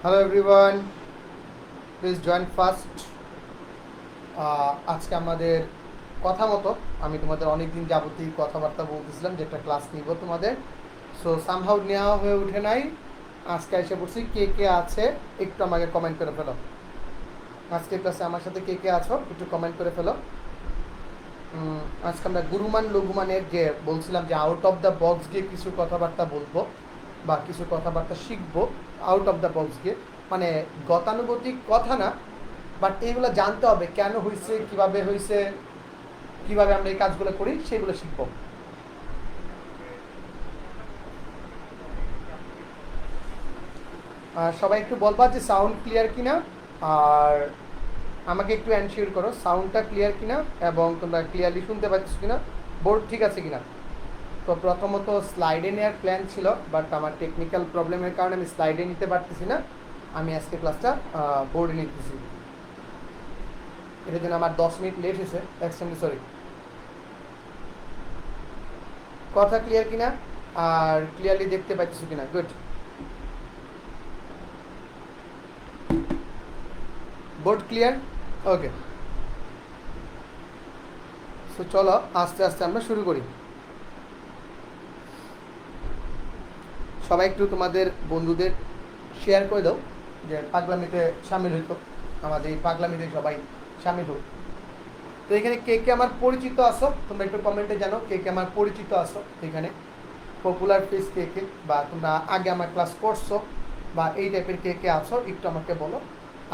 Hello everyone, please join first. আজকে আমাদের কথা মতো আমি তোমাদের অনেক দিন যাবতীয় কথাবার্তা বলতেছিলাম যে একটা ক্লাস নিব তোমাদের। সো সামহাউ নেওয়া হয়ে ওঠে নাই, আজকে এসে পড়ছি। কে কে আছে একটু আমাকে কমেন্ট করে ফেলো। আজকে ক্লাসে আমার সাথে কে কে আছো একটু কমেন্ট করে ফেলো। আজকে আমরা গুরুমান লঘুমানের যে বলছিলাম যে আউট অফ দ্য বক্স গিয়ে কিছু কথাবার্তা বলবো বা কিছু কথাবার্তা শিখবো। আউট অফ দ্য বক্স গিয়ে মানে গতানুগতিক কথা না, বাট এইগুলো জানতে হবে কেন হয়েছে, কিভাবে হয়েছে, কিভাবে আমরা এই কাজগুলো করি সেগুলো শিখবো। সবাই একটু বলবা যে সাউন্ড ক্লিয়ার কিনা, আর আমাকে একটু এনশিওর করো সাউন্ডটা ক্লিয়ার কিনা এবং তোমরা ক্লিয়ারলি শুনতে পাচ্ছ কিনা, বোর্ড ঠিক আছে কিনা। তো প্রথমত স্লাইডে নেওয়ার প্ল্যান ছিল, বাট আমার টেকনিক্যাল প্রবলেমের কারণে আমি স্লাইডে নিতে পারতেছি না। আমি আজকে ক্লাসটা বোর্ডে নিতেছি, এটার জন্য আমার 10 মিনিট লেট হয়েছে, এক্সট্রিমলি সরি। কথা ক্লিয়ার কিনা আর ক্লিয়ারলি দেখতে পাচ্ছ কিনা? Good. Board clear? Okay. So চলো আস্তে আস্তে আমরা শুরু করি। সবাই একটু তোমাদের বন্ধুদের শেয়ার করে দাও যে পাগলামিতে সামিল হইতো, আমাদের এই পাগলামিতে সবাই সামিল হোক। তো এখানে কে কে আমার পরিচিত আছো তোমরা একটু কমেন্টে জানো, কে কে আমার পরিচিত আছো এখানে, পপুলার ফেস কে কে, বা তোমরা আগে আমার ক্লাস করছো বা এই টাইপের কে কে আছো একটু আমাকে বলো।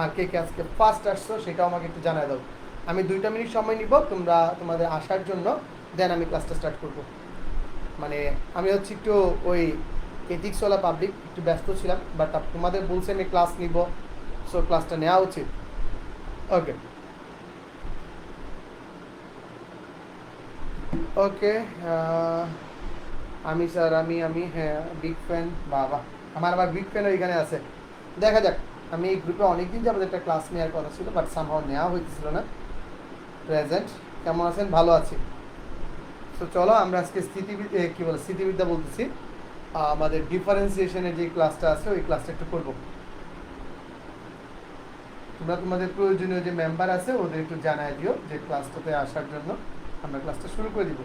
আর কে কে আজকে ফার্স্ট আসছো সেটাও আমাকে একটু জানাই দাও। আমি 2টা মিনিট সময় নিব তোমরা তোমাদের আসার জন্য, দেন আমি ক্লাসটা স্টার্ট করব। মানে আমি হচ্ছে একটু ওই এথিক্সওয়ালা পাবলিক, একটু ব্যস্ত ছিলাম, বাট তোমাদের বলছে আমি ক্লাস নিব, সো ক্লাসটা নেওয়া উচিত। ওকে ওকে। আমি স্যার আমি হ্যাঁ বিগ ফ্যান। বাবা, আমার আবার বিগ ফ্যান ওইখানে আছে। দেখা যাক, আমি এই গ্রুপে অনেকদিন যাবত একটা ক্লাস নেওয়ার কথা ছিল, বাট সামহাও নেওয়া হইতেছিল না। প্রেজেন্ট কেমন আছেন? ভালো আছি। তো চলো আমরা আজকে স্মৃতিবিদ্যা বলতেছি, আমাদের ডিফারেন্সিয়েশনের যে ক্লাসটা আছে ওই ক্লাসটা একটু করবো। তোমরা তোমাদের প্রয়োজনীয় যে মেম্বার আছে ওদের একটু জানাই দিও যে ক্লাসটাতে আসার জন্য, আমরা ক্লাসটা শুরু করে দিব।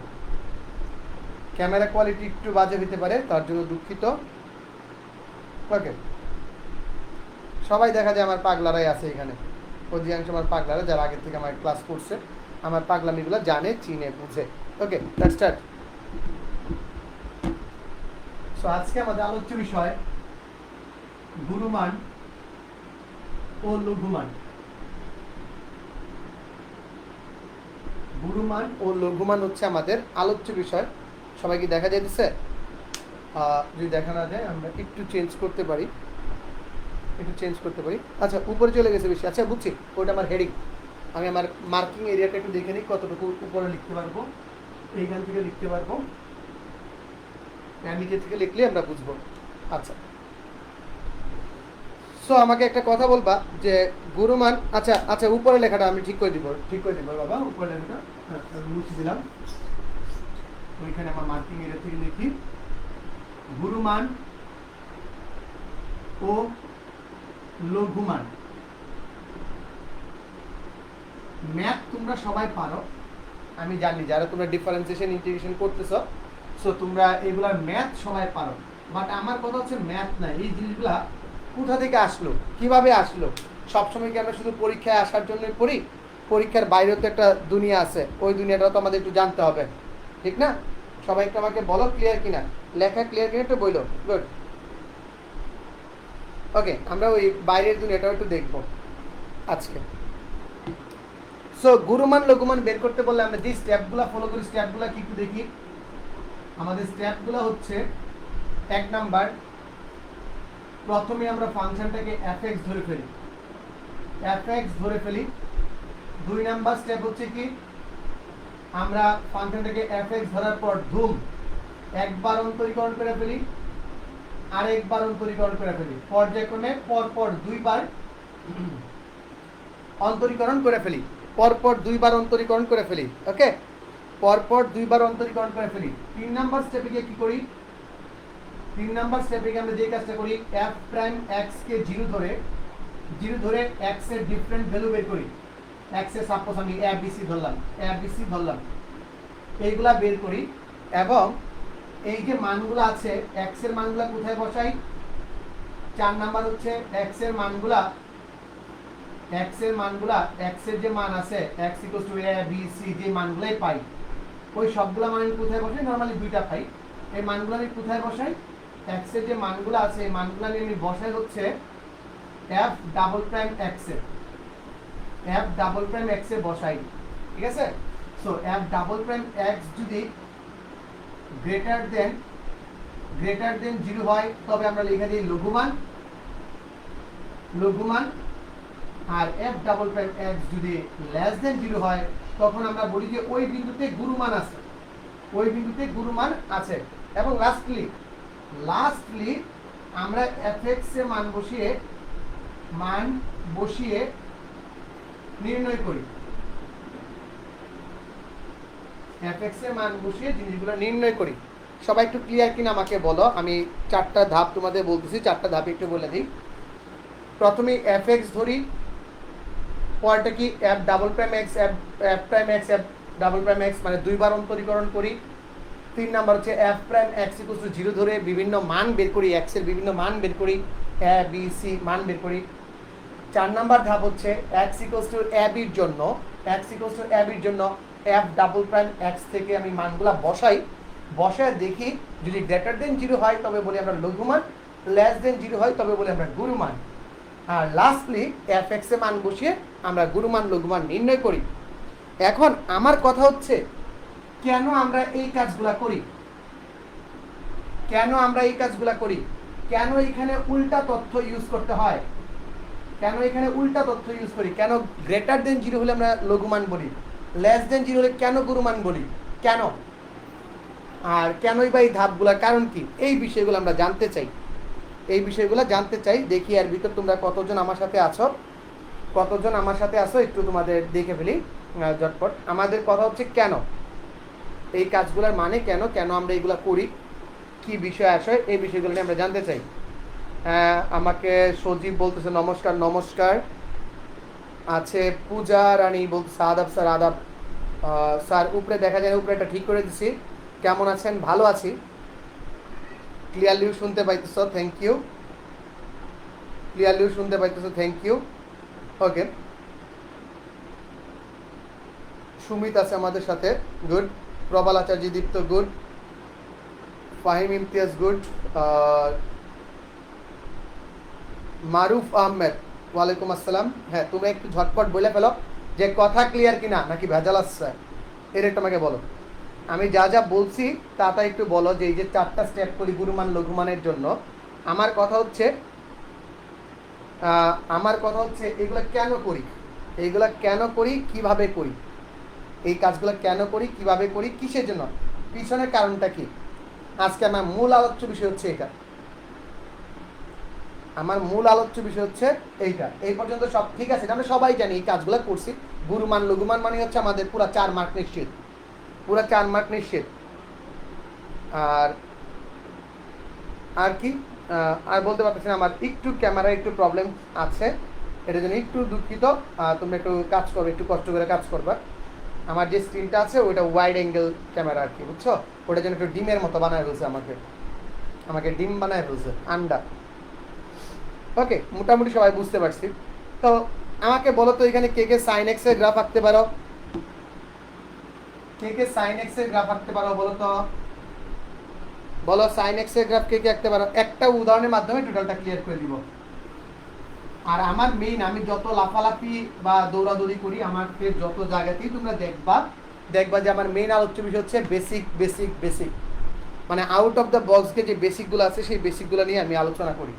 ক্যামেরা কোয়ালিটি একটু বাজে হতে পারে, তার জন্য দুঃখিত। ওকে, সবাই দেখা যায় আমার পাগলারাই আছে এখানে, অধিকাংশ আমার পাগলারা যারা আগের থেকে আমার ক্লাস করছে, আমার পাগলামিগুলো জানে, চিনে, বুঝে। ওকে, লেটস স্টার্ট। সো আজকে আমাদের আলোচ্য বিষয় গুরুমান ও লঘুমান। গুরুমান ও লঘুমান হচ্ছে আমাদের আলোচ্য বিষয়। সবাইকে দেখা যাইতেছে? যদি দেখা না যায় আমরা একটু চেঞ্জ করতে পারি, আচ্ছা উপরে চলে গেছে বেশি, আচ্ছা বুঝছি, ওটা আমার হেডিং। আমি আমার মার্কিং এরিয়াটা একটু দেখে নিই কতটুকু উপরে লিখতে পারবো। এইখান থেকে লিখতে পারবো, নিচে থেকে লিখলে আমরা বুঝবো। আচ্ছা, সো আমাকে একটা কথা বলবা যে গুরুমান, আচ্ছা আচ্ছা উপরে লেখাটা আমি ঠিক করে দিব বাবা, উপরে লেখাটা মুছে দিলাম। ওইখানে আমার মার্কিং এরিয়া থেকে লিখি গুরুমান ও লঘুমান। ম্যাথ তোমরা সবাই পারো, আমি জানি, যারা তোমরা ডিফারেন্সিয়েশন ইন্টিগ্রেশন করতেছো, সো তোমরা এগুলার ম্যাথ সবাই পারো। বাট আমার কথা হচ্ছে ম্যাথ না, এই জিনিসগুলা কোথা থেকে আসলো, কিভাবে আসলো। সবসময় কি আমরা শুধু পরীক্ষায় আসার জন্যই পড়ি? পরীক্ষার বাইরেও তো একটা দুনিয়া আছে, ওই দুনিয়াটাও তো আমাদের একটু জানতে হবে, ঠিক না? সবাই একটু আমাকে বলো ক্লিয়ার কিনা, লেখা ক্লিয়ার কিনা একটু বলো। গুড। ওকে, আমরা ওই বাইরের দুনিয়াটাও একটু দেখবো আজকে। সো গুরুমান লঘুমান বের করতে বললে আমরা যে স্টেপগুলো ফলো করি, স্টেপগুলো কি একটু দেখি। আমাদের স্টেপগুলো হচ্ছে, 1 নাম্বার, প্রথমে আমরা ফাংশনটাকে fx ধরে ফেলি। 2 নাম্বার স্টেপ হচ্ছে কি, আমরা ফাংশনটাকে fx ধরার পর ধুম একবার অন্তরীকরণ করে ফেলি, আরেকবার অন্তরীকরণ করে ফেলি, পর্যায়ক্রমে পরপর 2বার অন্তরীকরণ করে ফেলি, পরপর 2বার অন্তরীকরণ করে ফেলি। ওকে, পরপর 2বার অন্তরীকরণ করে ফেলি। 3 নাম্বার স্টেপে গিয়ে কি করি, 3 নাম্বার স্টেপে আমরা যে কাজটা করি f প্রাইম x কে 0 ধরে x এর ডিফারেন্ট ভ্যালু বের করি। x এর সাপোজ আমি a b c ধরলাম এইগুলা বের করি এবং এই যে মানগুলো আছে x এর মানগুলো কোথায় বসাই? 4 নাম্বার হচ্ছে x এর মানগুলা x এর যে মান আছে x a b c যে মানগুলাই পাই ওই সবগুলা মান আমি কোথায় বসাই? নরমালি দুইটা পাই। এই মানগুলো আমি কোথায় বসাই? x এর যে মানগুলো আছে এই মানগুলো আমি বসাই হচ্ছে f ডাবল প্রাইম x এ বসাই। ঠিক আছে? So f double prime x যদি গ্রেটার দেন 0 হয় তবে আমরা লিখে দিই লঘুমান, আর f ডাবল প্রাইম x যদি লেস দেন 0 হয় তখন আমরা বলি যে ওই বিন্দুতে গুরুমান আছে। এবং লাস্টলি আমরা fx এর মান বসিয়ে নির্ণয় করি। fx এর মান বসিয়ে জিনিসগুলো নির্ণয় করি। সবাই একটু ক্লিয়ার কিনা আমাকে বলো। আমি 4টা ধাপ তোমাদের বলতেছি, 4টা ধাপ একটু বলে দিই। প্রথমে fx ধরি, পরটা কি f double prime x f prime x f double prime x মানে দুইবার অন্তরীকরণ করি। 3 নাম্বার হচ্ছে f প্রাইম x 0 ধরে বিভিন্ন মান বের করি, x এর বিভিন্ন মান বের করি, a b c মান বের করি। 4 নাম্বার ধাপ হচ্ছে x a b এর জন্য f ডাবল প্রাইম x থেকে আমি মানগুলা বসায় দেখি যদি গ্রেটার দেন 0 হয় তবে বলি আমরা লঘুমান, লেস দেন 0 হয় তবে বলি আমরা গুরুমান। আর লাস্টলি fx এর মান বসিয়ে আমরা গুরুমান লঘুমান নির্ণয় করি। এখন আমার কথা হচ্ছে কেন আমরা এই কাজগুলা করি? কেন এখানে উল্টা তথ্য ইউজ করতে হয়? কেন গ্রেটার দেন 0 হলে আমরা লঘুমান বলি, লেস দেন 0 হলে কেন গুরুমান বলি? কেন? আর কেনই বা এই ধাপগুলোর কারণ কি? এই বিষয়গুলো আমরা জানতে চাই। দেখি এর ভিতর তোমরা কতজন আমার সাথে আছো একটু তোমাদের দেখে ফেলি ঝটপট। আমাদের কথা হচ্ছে কেন এই কাজগুলোর মানে কেন আমরা এগুলা করি, কি বিষয় আসে, এই বিষয়গুলো নিয়ে আমরা জানতে চাই। আমাকে সজীব বলতেছে নমস্কার আছে। পূজা রানী বলতেছে আদাব স্যার, আদাব স্যার। উপরে দেখা যায় উপরে এটা ঠিক করে দিছি। কেমন আছেন? ভালো আছি। ক্লিয়ারলি শুনতে পাইতেছো? Thank you. ওকে, সুমিত আছে আমাদের সাথে, good. Prabal Acharya Dipta, good. Fahim Imtiaz, good. Maruf Ahmed, ওয়ালাইকুম আসসালাম। হ্যাঁ, তুমি একটু ঝটপট বলে ফেলো যে কথা ক্লিয়ার কিনা নাকি ভেজাল আসছে, এর একটু আমাকে বলো। আমি যা বলছি তা একটু বলো যে এই যে 4টা স্টেপ করি গুরুমান লঘুমানের জন্য। আমার কথা হচ্ছে এগুলো কেন করি, কিভাবে করি, এই কাজগুলো কেন করি, কিভাবে করি, কিসের জন্য, পিছনের কারণটা কি। আজকে আমার মূল আলোচ্য বিষয় হচ্ছে এইটা। এই পর্যন্ত সব ঠিক আছে, আমরা সবাই জানি এই কাজগুলো করছি। গুরুমান লঘুমান মানে হচ্ছে আমাদের পুরা 4 মার্ক নিশ্চিত। আর কি আর বলতে পারতেছি না, আমার একটু ক্যামেরা একটু প্রবলেম আছে, এটার জন্য একটু দুঃখিত। তোমরা একটু কাজ করবে, একটু কষ্ট করে কাজ করবা। আমার যে স্ক্রিনটা আছে ওইটা ওয়াইড অ্যাঙ্গেল ক্যামেরা আর কি, বুঝছো? ওটার জন্য একটু ডিমের মতো বানায় ফেলছে, আমাকে ডিম বানায় ফেলছে, আন্ডা। ওকে, মোটামুটি সবাই বুঝতে পারছি। তো আমাকে বলো তো এখানে কে সাইন এক্স এর গ্রাফ আঁকতে পারো? বলো সাইন এক্স এর গ্রাফ কে আঁকতে পারো? একটা উদাহরণের মাধ্যমে টোটালটা ক্লিয়ার করে দিব। আর আমার মেইন, আমি যত লাফালাফি বা দৌড়াদৌড়ি করি, আমাকে যত জায়গাতেই তোমরা দেখবা যে আমার মেইন আলোচ্য বিষয় হচ্ছে বেসিক, মানে আউট অফ দ্য বক্সকে যে বেসিকগুলো আছে সেই বেসিকগুলো নিয়ে আমি আলোচনা করি।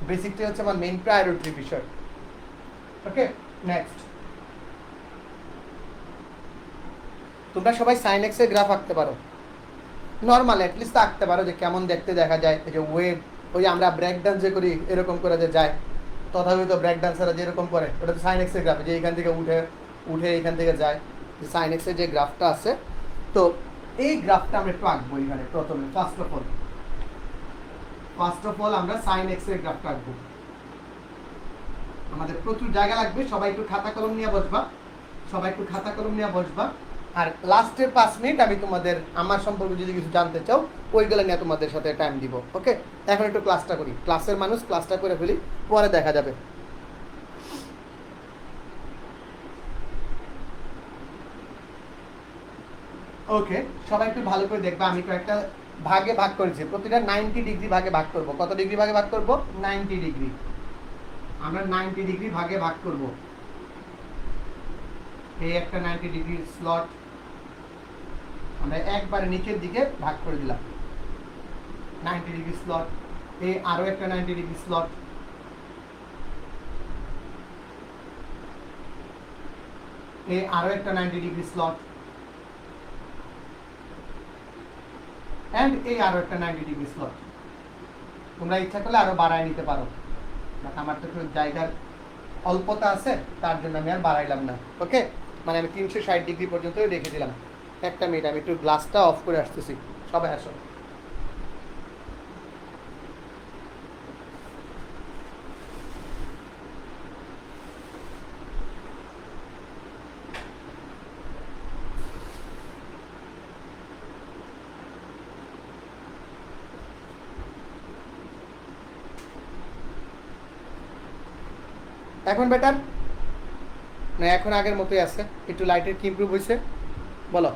বেসিকটা হচ্ছে আমার মেইন প্রায়োরিটির বিষয়। ওকে, নেক্সট। তোমরা সবাই সাইন এক্স এর গ্রাফ আঁকতে পারো, নর্মাল অ্যাটলিস্ট আঁকতে পারো যে কেমন দেখতে দেখা যায়। এই যে ওয়েভ, ওই আমরা ব্রেক ডান্স যে করি এরকম করে যে যায়, তথাপিত ব্রেক ডান্সাররা যেরকম করে, ওটা তো সাইন এক্স এর গ্রাফ, যে এখান থেকে উঠে এখান থেকে যায়, সাইন এক্স এর যে গ্রাফটা আছে। তো এই গ্রাফটা আমরা একটু আঁকবো এখানে প্রথমে। First of all first of all আমরা sin x এর গ্রাফটা আঁকবো। আমাদের প্রচুর জায়গা লাগবে, সবাই একটু খাতা কলম নিয়ে বসবা, আর লাস্টের 5 মিনিট আমি তোমাদের আমার সম্পর্কে যদি কিছু জানতে চাও ওইগুলো নিয়ে তোমাদের সাথে টাইম দিব। ওকে, এখন একটু ক্লাসটা করি, ক্লাসের মানুষ ক্লাসটা করে ফেলি, পরে দেখা যাবে। ওকে, সবাই একটু ভালো করে দেখবা, আমি কয়েকটা ভাগে ভাগ করেছি, প্রতিটা 90 ডিগ্রি ভাগে ভাগ করব। কত ডিগ্রি ভাগে ভাগ করব? 90 ডিগ্রি। আমরা 90 ডিগ্রি ভাগে ভাগ করব। এই একটা 90 ডিগ্রি স্লট আমরা একবারে নিচের দিকে ভাগ করে দিলাম, 90 ডিগ্রি স্লট। এই আরো একটা 90 ডিগ্রি স্লট, এই আরো একটা 90 ডিগ্রি স্লট, এন্ড এই আরো একটা 90 ডিগ্রি স্লট। তোমরা ইচ্ছা করলে আরো বাড়ায় নিতে পারো, বাট আমার তো একটু জায়গার অল্পতা আছে, তার জন্য আমি আর বাড়াইলাম না। ওকে, মানে আমি 360 ডিগ্রি পর্যন্ত রেখে দিলাম। একটা মিনিট, আমি একটু গ্লাসটা অফ করে আসতেছি, সবাই আসো। এখন বেটার না? এখন আগের মতোই আছে? একটু লাইটের কি ইমপ্রুভ হয়েছে বলো?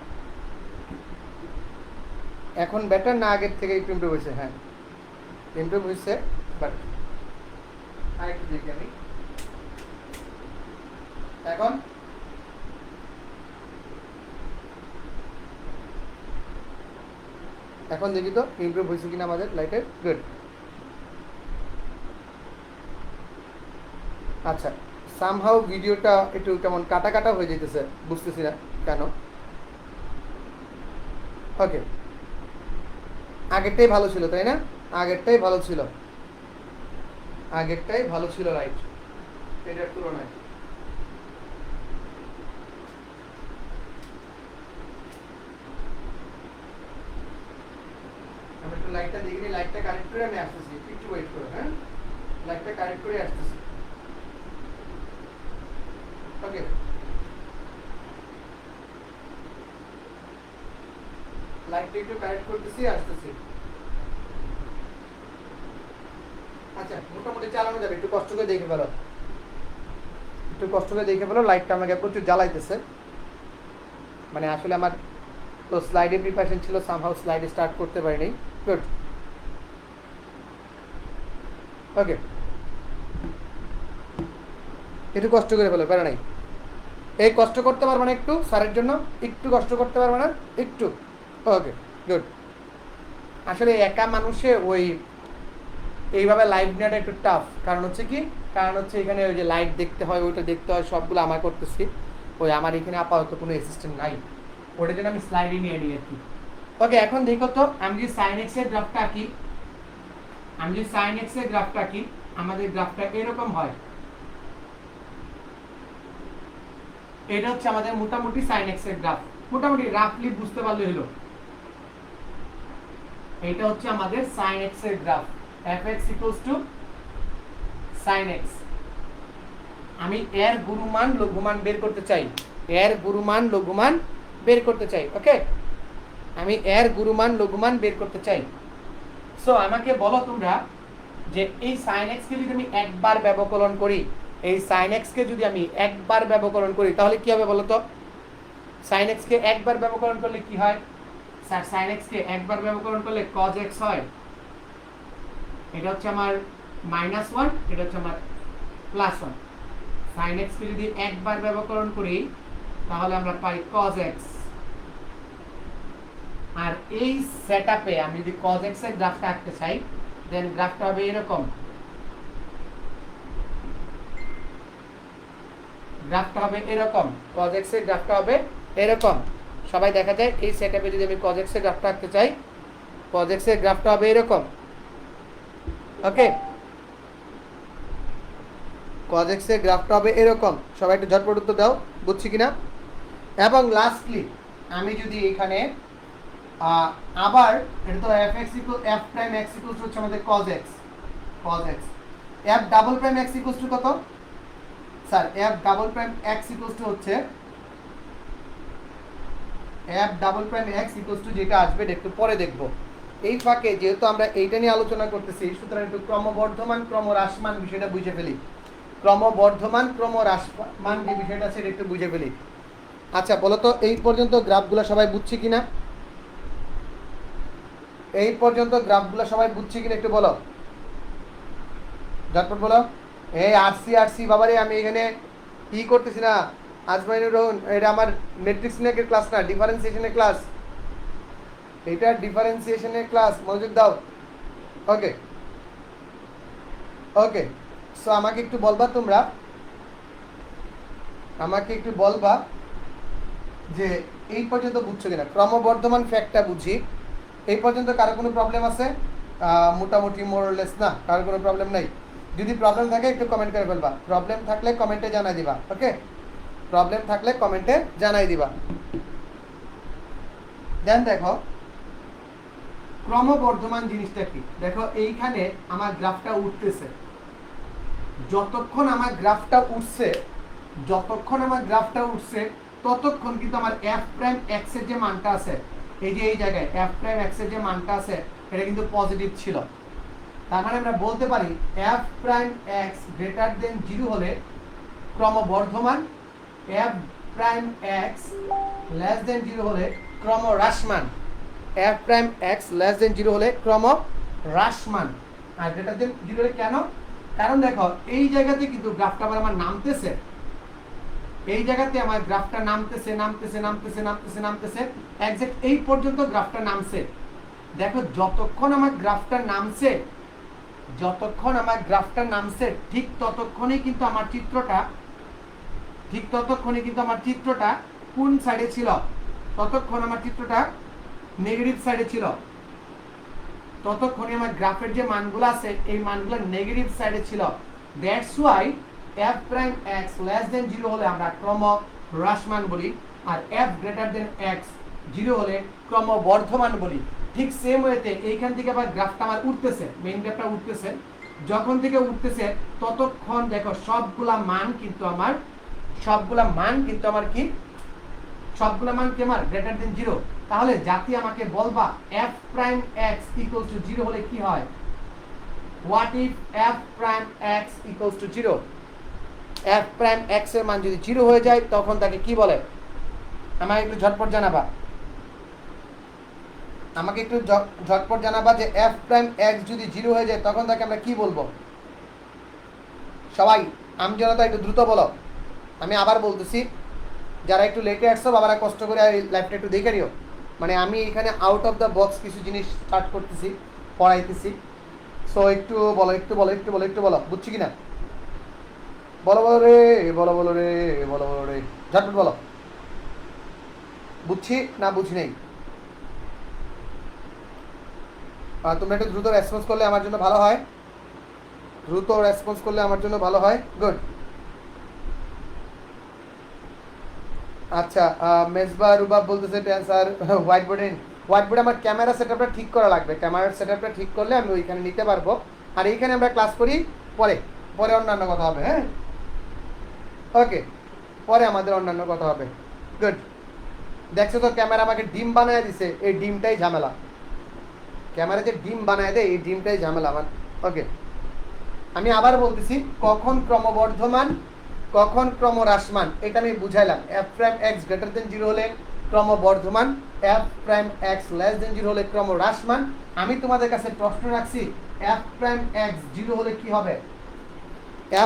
এখন বেটার না আগের থেকে একটু ইমপ্রুভ হয়েছে? হ্যাঁ, ইমপ্রুভ হয়েছে, বাট আরেকটু দেখি আমি। এখন এখন দেখি তো ইমপ্রুভ হয়েছে কিনা আমাদের লাইটের। গুড। আচ্ছা, সামহাউ ভিডিওটা একটু কেমন কাটা কাটা হয়ে যেতেছে, বুঝতেছি না কেন। ওকে, আগেরটাই ভালো ছিল তাই না? আগেরটাই ভালো ছিল, আগেরটাই ভালো ছিল, রাইট, এটার তুলনায়। আমি একটু লাইটটা দেখি, লাইটটা কানেক্ট করে আমি আসতেছি, একটু ওয়েট করো। হ্যাঁ, লাইটটা কানেক্ট করে আসতেছি। ওকে, লাইটটা একটু কানেক্ট করতেছি, আসতেছি। আচ্ছা, মোটামুটি চালানো যাবে, একটু কষ্ট করে দেখে ফেলো, একটু কষ্ট করে দেখে ফেলো। লাইটটা আমাকে প্রচুর জ্বালাইতেছে, মানে আসলে আমার তো স্লাইডে প্রিপারেশন ছিল, সামহাউ স্লাইডে স্টার্ট করতে পারিনি। গুড। ওকে, একটু কষ্ট করে ফেলো, প্যারা নাই। এই কষ্ট করতে পারবে না একটু স্যারের জন্য? একটু কষ্ট করতে পারবে না একটু? ওকে, গুড। আসলে একা মানুষে ওই এইভাবে লাইভ নেওয়াটা একটু টাফ, কারণ হচ্ছে কি, কারণ হচ্ছে এখানে ওই যে লাইট দেখতে হয়, ওইটা দেখতে হয়, সবগুলো আমার করতেছি। ওই আমার এখানে আপাতত কোনো অ্যাসিস্ট্যান্ট নাই, ওটার জন্য আমি স্লাইডে নিয়ে নিই আর কি। ওকে, এখন দেখো তো, আমি যদি সাইন এক্স এর গ্রাফটা আঁকি, আমাদের গ্রাফটা এরকম হয়। এটা হচ্ছে আমাদের মোটামুটি সাইন এক্স এর গ্রাফ, মোটামুটি রাফলি বুঝতে পারলে হলো। এটা হচ্ছে আমাদের সাইন এক্স এর গ্রাফ, fx sin x। আমি এর গুরুমান লঘুমান বের করতে চাই, এর গুরুমান লঘুমান বের করতে চাই। ওকে, আমি এর গুরুমান লঘুমান বের করতে চাই। সো আমাকে বলো তোমরা যে এই sin x কে যদি আমি একবার ব্যবকলন করি, এই sin x কে যদি আমি একবার ব্যবকলন করি তাহলে কি হবে বলো তো? sin x কে একবার ব্যবকলন করলে কি হয় স্যার? sin x কে একবার ব্যবকলন করলে cos x হয়। এটা হচ্ছে আমার -1, এটা হচ্ছে আমার +1। sin x কে যদি একবার ব্যবকলন করি তাহলে আমরা পাই cos x। আর এই সেটআপে আমি যদি cos x এর গ্রাফটা আঁকতে চাই, দেন গ্রাফটা হবে এরকম, গ্রাফটা হবে এরকম, cos x এর গ্রাফটা হবে এরকম। সবাই দেখা যায় এই সেটআপে যদি আমি cos x এর গ্রাফটা আঁকতে চাই, cos x এর গ্রাফটা হবে এরকম। ওকে, cos x এর গ্রাফটা হবে এরকম। সবাই একটু ঝটপট উত্তর দাও, বুঝছি কিনা। এবং লাস্টলি আমি যদি এখানে আবার এটা তো f x equal f prime x equal হচ্ছে আমাদের cos x f double prime x equal to কত sir f double prime x equal to হচ্ছে f double prime x equal to যেটা আসবে একটু পরে দেখব। এই ফাঁকে যেহেতু আমরা এইটা নিয়ে আলোচনা করতেছি, সুতরাং একটু ক্রমবর্ধমান ক্রমহ্রাসমান বিষয়টা বুঝে ফেলি। ক্রমবর্ধমান ক্রমহ্রাসমান যে বিষয়টা সেটা একটু বুঝে ফেলি। আচ্ছা বলো তো এই পর্যন্ত গ্রাফগুলো সবাই বুঝছি কিনা? এই পর্যন্ত গ্রাফগুলো সবাই বুঝছি কিনা একটু বলো, ঝটপট বলো। এই আরসি বাবারে, আমি এখানে ই করতেছি না, আজমাইনুর রহমান, এটা আমার ম্যাট্রিক্স নিয়ে ক্লাস না, ডিফারেন্সিয়েশনের ক্লাস, এটা ডিফারেন্সিয়েশনের ক্লাস, মনোযোগ দাও। ওকে ওকে, সো আমাকে একটু বলবা, তোমরা আমাকে একটু বলবা যে এই পর্যন্ত বুঝছো কিনা। ক্রমবর্ধমান ফ্যাক্টটা বুঝি, এই পর্যন্ত কারো কোনো প্রবলেম আছে? মোটামুটি মোরলেস না, কারো কোনো প্রবলেম নাই। যদি প্রবলেম থাকে একটু কমেন্ট করে ফেলবা, প্রবলেম থাকলে কমেন্টে জানাই দিবা। ওকে, প্রবলেম থাকলে কমেন্টে জানাই দিবা। দেন দেখো ক্রমবর্ধমান জিনিসটা কি। দেখো এইখানে আমার গ্রাফটা উঠতেছে, যতক্ষণ আমার গ্রাফটা উঠছে ততক্ষণ কিন্তু আমার এফ প্রাইম এক্স এর যে মানটা আছে, এই যে এই জায়গায় এফ প্রাইম এক্স এর যে মানটা আছে এটা কিন্তু পজিটিভ ছিল। তার মানে আমরা বলতে পারি f prime x greater than 0 হলে ক্রমবর্ধমান, f prime x less than 0 হলে ক্রমহ্রাসমান, f prime x less than 0 হলে ক্রমহ্রাসমান। আর গ্রেটার দেন 0 হলে কেন? কারণ দেখো এই জায়গাতে কিন্তু গ্রাফটা আমার নামতেছে, এই জায়গাতে আমার গ্রাফটা নামতেছে এক্সাক্ট এই পর্যন্ত গ্রাফটা নামছে। দেখো যতক্ষণ আমার গ্রাফটা নামছে ঠিক ততক্ষণই কিন্তু আমার চিত্রটা কোন সাইডে ছিল? ততক্ষণ আমার চিত্রটা নেগেটিভ সাইডে ছিল, ততক্ষণই আমার গ্রাফের যে মানগুলো আছে এই মানগুলো নেগেটিভ সাইডে ছিল। That's why f prime x less than 0 হলে আমরা ক্রমহ্রাসমান বলি, আর f গ্রেটার দেন x 0 হলে ক্রমবর্ধমান বলি। ঠিক সেম ওয়েতে এইখান থেকে আবার গ্রাফটা আমার উঠতেছে, মেইন গ্রাফটা উঠতেছে, যখন থেকে উঠতেছে ততক্ষণ দেখো সবগুলা মান কিন্তু আমার কি আমার গ্রেটার দেন 0। তাহলে জাতি আমাকে বলবা f prime x equals to 0 হলে কি হয়? What if f prime x equals to 0? f prime x এর মান যদি 0 হয়ে যায় তখন তাকে কি বলে? আমাকে একটু ঝটপট জানাবা যে f প্রাইম x যদি 0 হয়ে যায় তখন তাকে আমরা কি বলবো? সবাই আমজনতা একটু দ্রুত বলো। আমি আবার বলতেছি, যারা একটু লেটে আসছো বাবারা কষ্ট করে লাইভটা একটু দেখে নিও। মানে আমি এখানে আউট অফ দ্য বক্স কিছু জিনিস স্টার্ট করতেছি, পড়াইতেছি। সো একটু বলো বুঝছি কিনা? বলো রে ঝটপট বলো, বুঝছি না বুঝি নেই? তোমরা একটু দ্রুত রেসপন্স করলে আমার জন্য ভালো হয়। গুড। আচ্ছা, মেজবা রুবাব বলতেছে স্যার হোয়াইট বোর্ডে আমার ক্যামেরা সেটআপটা ঠিক করা লাগবে। ক্যামেরার সেটআপটা ঠিক করলে আমি ওইখানে নিতে পারবো। আর এইখানে আমরা ক্লাস করি, পরে অন্যান্য কথা হবে। হ্যাঁ ওকে, পরে আমাদের অন্যান্য কথা হবে। গুড। দেখছো তো ক্যামেরা আমাকে ডিম বানায় দিছে, এই ডিমটাই ঝামেলা। ক্যামেরা যে ডিম বানায় দেয় এই ডিমটাই ঝামেলা আমার। ওকে, আমি আবার বলতেছি, কখন ক্রমবর্ধমান কখন ক্রমহ্রাসমান এটা আমি বুঝাইলাম। f prime x greater than 0 হলে ক্রমবর্ধমান, f prime x less than 0 হলে ক্রমহ্রাসমান। আমি তোমাদের কাছে প্রশ্ন রাখছি, f প্রাইম x 0 হলে কি হবে?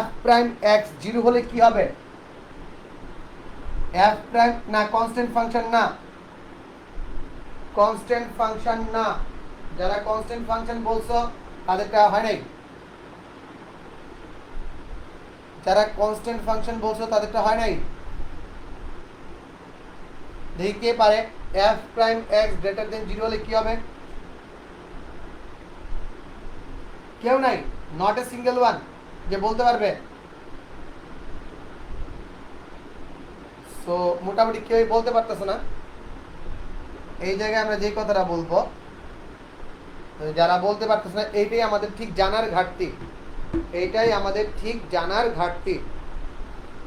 f প্রাইম x 0 হলে কি হবে? f প্রাইম না, কনস্ট্যান্ট ফাংশন না, যারা কনস্ট্যান্ট ফাংশন বলছো তাদেরটা হয় নাই, দেখি কে পারে। f prime x greater than 0 হলে কি হবে? কেউ নাই, নট এ সিঙ্গেল ওয়ান যে বলতে পারবে। সো মোটামুটি কেউই বলতে পারতেছে না। এই জায়গায় আমরা যে কথাটা বলবো, যারা বলতে পারতেছে না, এইটাই আমাদের ঠিক জানার ঘাটতি, এইটাই আমাদের ঠিক জানার ঘাটতি।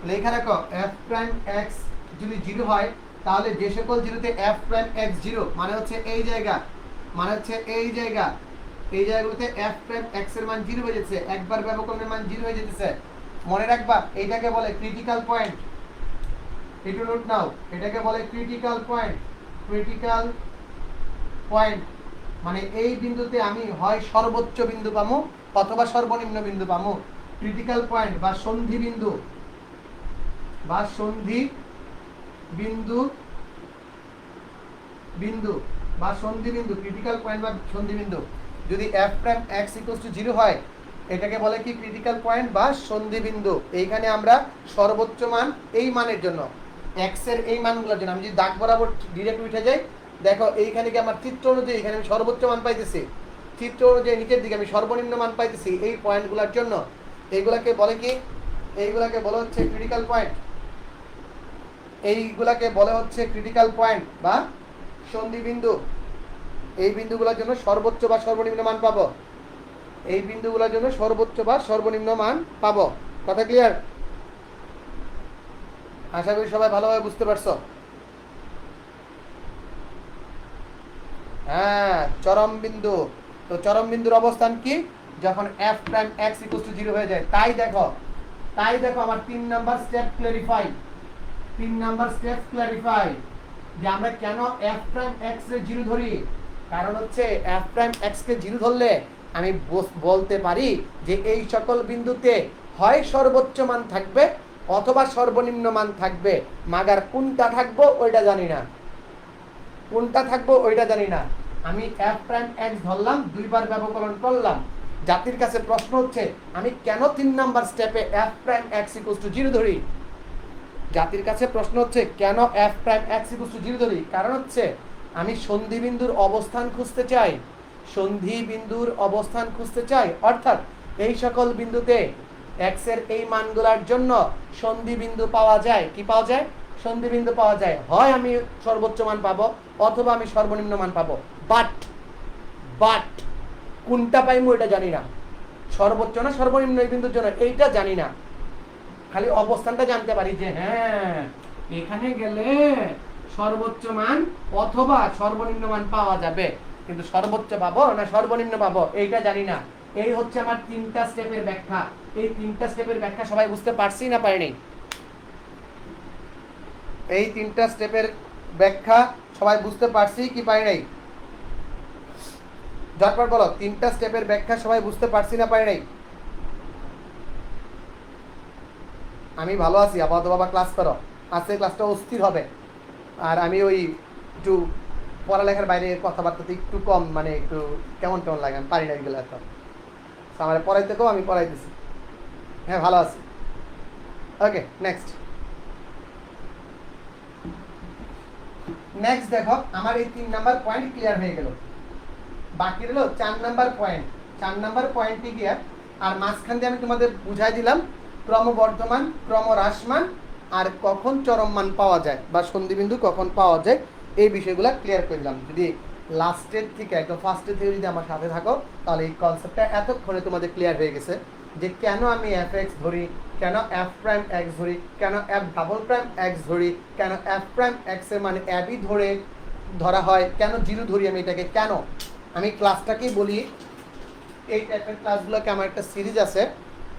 লেখা রাখো এফ প্রাইম এক্স যদি 0 হয় তাহলে যে সকল জিরোতে এফ প্রাইম এক্স 0 মানে হচ্ছে এই জায়গা, মানে হচ্ছে এই জায়গা, এই জায়গাগুলোতে এফ প্রাইম এক্স এর মান 0 হয়ে যাচ্ছে, একবার ব্যবকলনের মান 0 হয়ে যেতেছে। মনে রাখবা এইটাকে বলে ক্রিটিক্যাল পয়েন্ট, একটু নোট নাও, এটাকে বলে ক্রিটিক্যাল পয়েন্ট। ক্রিটিক্যাল পয়েন্ট মানে এই বিন্দুতে আমি হয় সর্বোচ্চ বিন্দু পাবো অথবা সর্বনিম্ন বিন্দু পাবো। ক্রিটিক্যাল পয়েন্ট বা সন্ধি বিন্দু বা সন্ধি বিন্দু বিন্দু বা সন্ধি বিন্দু, ক্রিটিক্যাল পয়েন্ট বা সন্ধি বিন্দু যদি F prime x equals to 0 হয় এটাকে বলে কি ক্রিটিক্যাল পয়েন্ট বা সন্ধি বিন্দু। এইখানে আমরা সর্বোচ্চ মান এই মানের জন্য এক্স এর এই মানগুলোর জন্য আমি যদি দাগ বরাবর ডিরেক্ট উঠে যাই, দেখো এইখানে কি আমার চিত্র অনুযায়ী এখানে আমি সর্বোচ্চ মান পাইতেছি, চিত্র অনুযায়ী নিচের দিকে আমি সর্বনিম্ন মান পাইতেছি এই পয়েন্টগুলোর জন্য। এইগুলাকে বলে কি, এইগুলাকে বলা হচ্ছে ক্রিটিক্যাল পয়েন্ট, এইগুলাকে বলা হচ্ছে ক্রিটিক্যাল পয়েন্ট বা সন্ধি বিন্দু। এই বিন্দুগুলোর জন্য সর্বোচ্চ বা সর্বনিম্ন মান পাবো, এই বিন্দুগুলোর জন্য সর্বোচ্চ বা সর্বনিম্ন মান পাবো। কথা ক্লিয়ার? আশা করি সবাই ভালোভাবে বুঝতে পারছো। হ্যাঁ, চরম বিন্দু। তো চরম বিন্দুর অবস্থান কি? যখন F prime x equals to 0 হয়ে যায়। তাই দেখো আমার 3 number step clarify, 3 number step clarify যে আমরা কেন এফ প্রাইম এক্স এর 0 ধরি। কারণ হচ্ছে এফ প্রাইম এক্স কে 0 ধরলে আমি বলতে পারি যে এই সকল বিন্দুতে হয় সর্বোচ্চ মান থাকবে অথবা সর্বনিম্ন মান থাকবে, মাগার কোনটা থাকবো ওইটা জানি না, কোনটা থাকবো ওইটা জানি না। আমি এফ প্রাইম এক্স ধরলাম, দুইবার ব্যবকলন করলাম। জাতির কাছে প্রশ্ন হচ্ছে আমি কেন 3 নাম্বার স্টেপে F prime x equals to 0 ধরি। জাতির কাছে প্রশ্ন হচ্ছে কেন F prime x equals to 0 ধরি। কারণ হচ্ছে আমি সন্ধি বিন্দুর অবস্থান খুঁজতে চাই, সন্ধি বিন্দুর অবস্থান খুঁজতে চাই, অর্থাৎ এই সকল বিন্দুতে এক্স এর এই মানগুলোর জন্য সন্ধি বিন্দু পাওয়া যায়। কি পাওয়া যায়? সন্ধি বিন্দু পাওয়া যায়। হয় আমি সর্বোচ্চ মান পাবো অথবা আমি সর্বনিম্ন মান পাবো। বাট কোনটা পাইমু এটা জানি না, সর্বোচ্চ না সর্বনিম্ন এই বিন্দুর জন্য এইটা জানি না। খালি অবস্থানটা জানতে পারি যে হ্যাঁ এখানে গেলে সর্বোচ্চ মান অথবা সর্বনিম্ন মান পাওয়া যাবে, কিন্তু সর্বোচ্চ পাবো না সর্বনিম্ন পাবো এইটা জানি না। এই হচ্ছে আমার 3টা স্টেপের ব্যাখ্যা। এই 3টা স্টেপের ব্যাখ্যা সবাই বুঝতে পারছি না পারিনি? এই 3টা স্টেপের ব্যাখ্যা সবাই বুঝতে পারছি কি পারি নাই? ঝটপট বলো, 3টা স্টেপের ব্যাখ্যা সবাই বুঝতে পারছি না পারি নাই? আমি ভালো আছি, আপাতত বাবা ক্লাস করো, আজকে ক্লাসটা অস্থির হবে। আর আমি ওই একটু পড়ালেখার বাইরে কথাবার্তাতে একটু কম, মানে একটু কেমন লাগে, আমি পারি না এগুলো এত। আমার পড়াইতে কেউ আমি পড়াইতেছি। হ্যাঁ ভালো আছি। ওকে নেক্সট দেখো আমার এই 3 নাম্বার পয়েন্ট ক্লিয়ার হয়ে গেল। বাকি রইল 4 নাম্বার পয়েন্ট। 4 নাম্বার পয়েন্টে গিয়ে আর মাঝখান দিয়ে আমি তোমাদের বুঝাই দিলাম ক্রমবর্ধমান, ক্রমহ্রাসমান আর কখন চরম মান পাওয়া যায় বা সন্ধিবিন্দু কখন পাওয়া যায়, এই বিষয়গুলো ক্লিয়ার করে দিলাম। যদি লাস্টের থেকে একদম ফার্স্টের থেকে যদি আমার সাথে থাকো তাহলে এই কনসেপ্টটা এতক্ষণে তোমাদের ক্লিয়ার হয়ে গেছে যে কেন আমি এফ এক্স ধরি, কেন এফ প্রাইম এক্স ধরি, কেন এফ ডাবল প্রাইম এক্স ধরি, কেন এফ প্রাইম এক্স এর মানে অ্যাবই ধরা হয়, কেন 0 ধরি আমি এটাকে, কেন আমি ক্লাসটাকেই বলি। এই টাইপের ক্লাসগুলোকে আমার একটা সিরিজ আছে